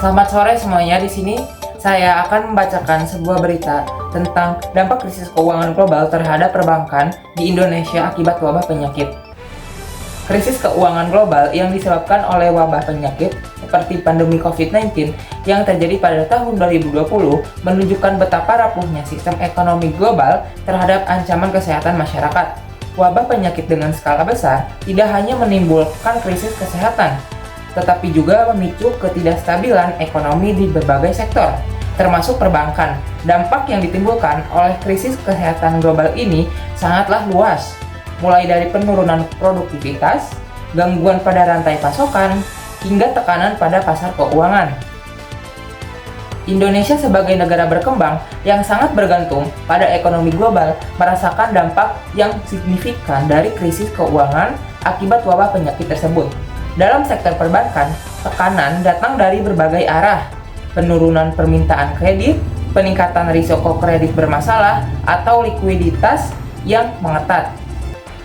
Selamat sore semuanya. Di sini saya akan membacakan sebuah berita tentang dampak krisis keuangan global terhadap perbankan di Indonesia akibat wabah penyakit. Krisis keuangan global yang disebabkan oleh wabah penyakit seperti pandemi COVID-19 yang terjadi pada tahun 2020 menunjukkan betapa rapuhnya sistem ekonomi global terhadap ancaman kesehatan masyarakat. Wabah penyakit dengan skala besar tidak hanya menimbulkan krisis kesehatan, tetapi juga memicu ketidakstabilan ekonomi di berbagai sektor, termasuk perbankan. Dampak yang ditimbulkan oleh krisis kesehatan global ini sangatlah luas, mulai dari penurunan produktivitas, gangguan pada rantai pasokan, hingga tekanan pada pasar keuangan. Indonesia sebagai negara berkembang yang sangat bergantung pada ekonomi global merasakan dampak yang signifikan dari krisis keuangan akibat wabah penyakit tersebut. Dalam sektor perbankan, tekanan datang dari berbagai arah, penurunan permintaan kredit, peningkatan risiko kredit bermasalah, atau likuiditas yang mengetat.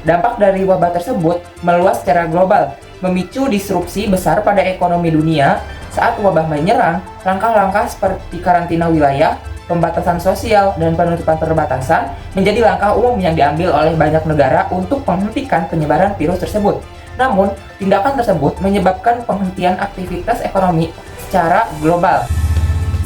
Dampak dari wabah tersebut meluas secara global, memicu disrupsi besar pada ekonomi dunia. Saat wabah menyerang, langkah-langkah seperti karantina wilayah, pembatasan sosial, dan penutupan perbatasan menjadi langkah umum yang diambil oleh banyak negara untuk menghentikan penyebaran virus tersebut. Namun, tindakan tersebut menyebabkan penghentian aktivitas ekonomi secara global.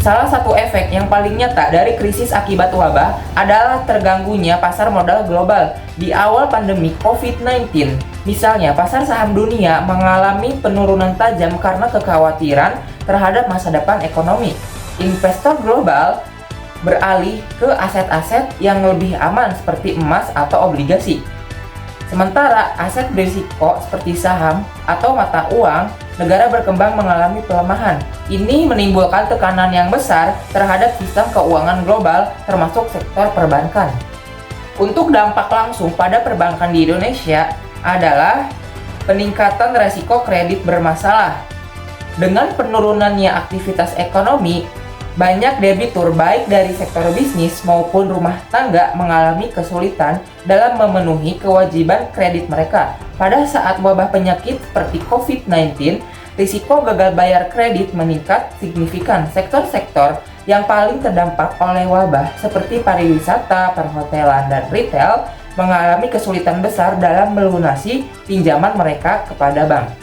Salah satu efek yang paling nyata dari krisis akibat wabah adalah terganggunya pasar modal global di awal pandemi COVID-19. Misalnya, pasar saham dunia mengalami penurunan tajam karena kekhawatiran terhadap masa depan ekonomi. Investor global beralih ke aset-aset yang lebih aman seperti emas atau obligasi. Sementara aset berisiko seperti saham atau mata uang negara berkembang mengalami pelemahan. Ini menimbulkan tekanan yang besar terhadap sistem keuangan global termasuk sektor perbankan. Untuk dampak langsung pada perbankan di Indonesia adalah peningkatan resiko kredit bermasalah. Dengan penurunannya aktivitas ekonomi, banyak debitur baik dari sektor bisnis maupun rumah tangga mengalami kesulitan dalam memenuhi kewajiban kredit mereka. Pada saat wabah penyakit seperti COVID-19, risiko gagal bayar kredit meningkat signifikan. Sektor-sektor yang paling terdampak oleh wabah seperti pariwisata, perhotelan, dan retail mengalami kesulitan besar dalam melunasi pinjaman mereka kepada bank.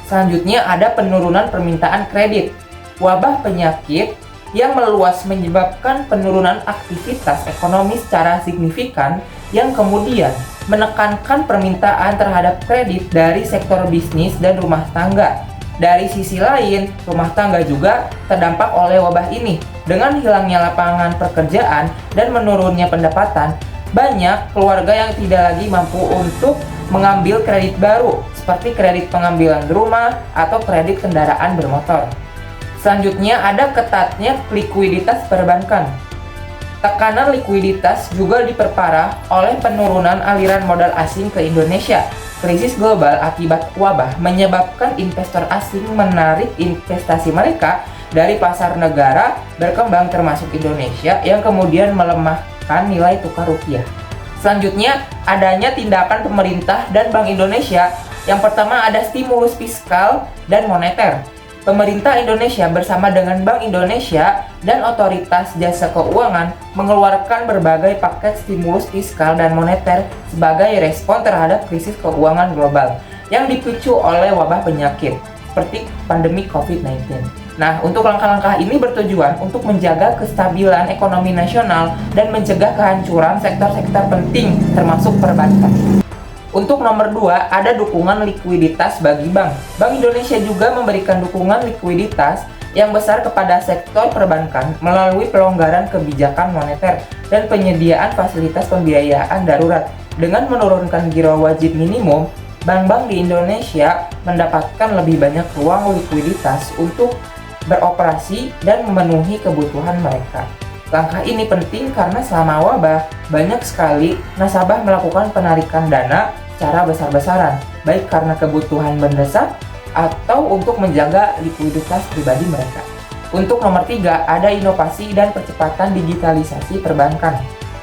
Selanjutnya ada penurunan permintaan kredit. Wabah penyakit yang meluas menyebabkan penurunan aktivitas ekonomi secara signifikan yang kemudian menekankan permintaan terhadap kredit dari sektor bisnis dan rumah tangga. Dari sisi lain, rumah tangga juga terdampak oleh wabah ini. Dengan hilangnya lapangan pekerjaan dan menurunnya pendapatan, banyak keluarga yang tidak lagi mampu untuk mengambil kredit baru, seperti kredit pengambilan rumah atau kredit kendaraan bermotor. Selanjutnya ada ketatnya likuiditas perbankan. Tekanan likuiditas juga diperparah oleh penurunan aliran modal asing ke Indonesia. Krisis global akibat wabah menyebabkan investor asing menarik investasi mereka dari pasar negara berkembang termasuk Indonesia yang kemudian melemahkan nilai tukar rupiah. Selanjutnya adanya tindakan pemerintah dan Bank Indonesia. Yang pertama ada stimulus fiskal dan moneter. Pemerintah Indonesia bersama dengan Bank Indonesia dan Otoritas Jasa Keuangan mengeluarkan berbagai paket stimulus fiskal dan moneter sebagai respon terhadap krisis keuangan global yang dipicu oleh wabah penyakit seperti pandemi COVID-19. Nah, untuk langkah-langkah ini bertujuan untuk menjaga kestabilan ekonomi nasional dan mencegah kehancuran sektor-sektor penting termasuk perbankan. Untuk nomor 2, ada dukungan likuiditas bagi bank. Bank Indonesia juga memberikan dukungan likuiditas yang besar kepada sektor perbankan melalui pelonggaran kebijakan moneter dan penyediaan fasilitas pembiayaan darurat. Dengan menurunkan giro wajib minimum, bank-bank di Indonesia mendapatkan lebih banyak ruang likuiditas untuk beroperasi dan memenuhi kebutuhan mereka. Langkah ini penting karena selama wabah, banyak sekali nasabah melakukan penarikan dana secara besar-besaran, baik karena kebutuhan mendesak atau untuk menjaga likuiditas pribadi mereka. Untuk nomor 3, ada inovasi dan percepatan digitalisasi perbankan.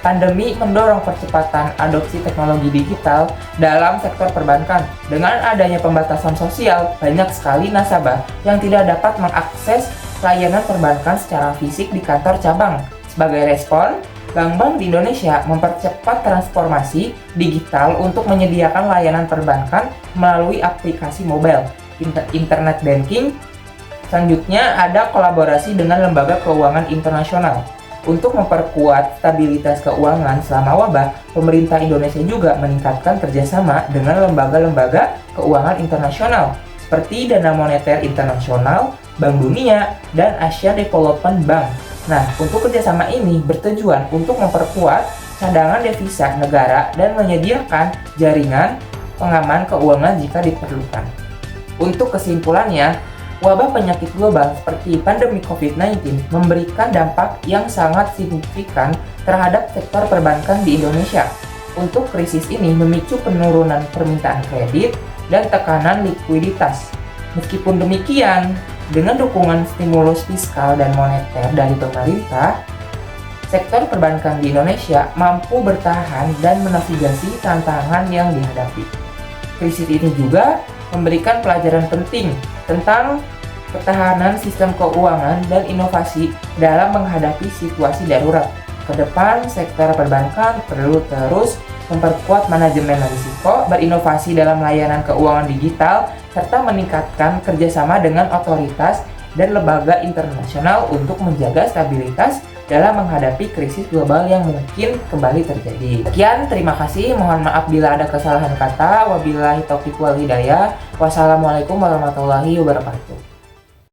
Pandemi mendorong percepatan adopsi teknologi digital dalam sektor perbankan. Dengan adanya pembatasan sosial, banyak sekali nasabah yang tidak dapat mengakses layanan perbankan secara fisik di kantor cabang. Sebagai respon, bank-bank di Indonesia mempercepat transformasi digital untuk menyediakan layanan perbankan melalui aplikasi mobile, internet banking. Selanjutnya ada kolaborasi dengan lembaga keuangan internasional. Untuk memperkuat stabilitas keuangan selama wabah, pemerintah Indonesia juga meningkatkan kerjasama dengan lembaga-lembaga keuangan internasional seperti Dana Moneter Internasional, Bank Dunia, dan Asia Development Bank. Nah, untuk kerjasama ini bertujuan untuk memperkuat cadangan devisa negara dan menyediakan jaringan pengaman keuangan jika diperlukan. Untuk kesimpulannya, wabah penyakit global seperti pandemi COVID-19 memberikan dampak yang sangat signifikan terhadap sektor perbankan di Indonesia. Untuk krisis ini memicu penurunan permintaan kredit dan tekanan likuiditas. Meskipun demikian, dengan dukungan stimulus fiskal dan moneter dari pemerintah, sektor perbankan di Indonesia mampu bertahan dan menavigasi tantangan yang dihadapi. Krisis ini juga memberikan pelajaran penting tentang ketahanan sistem keuangan dan inovasi dalam menghadapi situasi darurat. Ke depan, sektor perbankan perlu terus memperkuat manajemen risiko, berinovasi dalam layanan keuangan digital, serta meningkatkan kerjasama dengan otoritas dan lembaga internasional untuk menjaga stabilitas dalam menghadapi krisis global yang mungkin kembali terjadi. Sekian, terima kasih. Mohon maaf bila ada kesalahan kata. Wabillahi taufiq wal hidayah. Wassalamualaikum warahmatullahi wabarakatuh.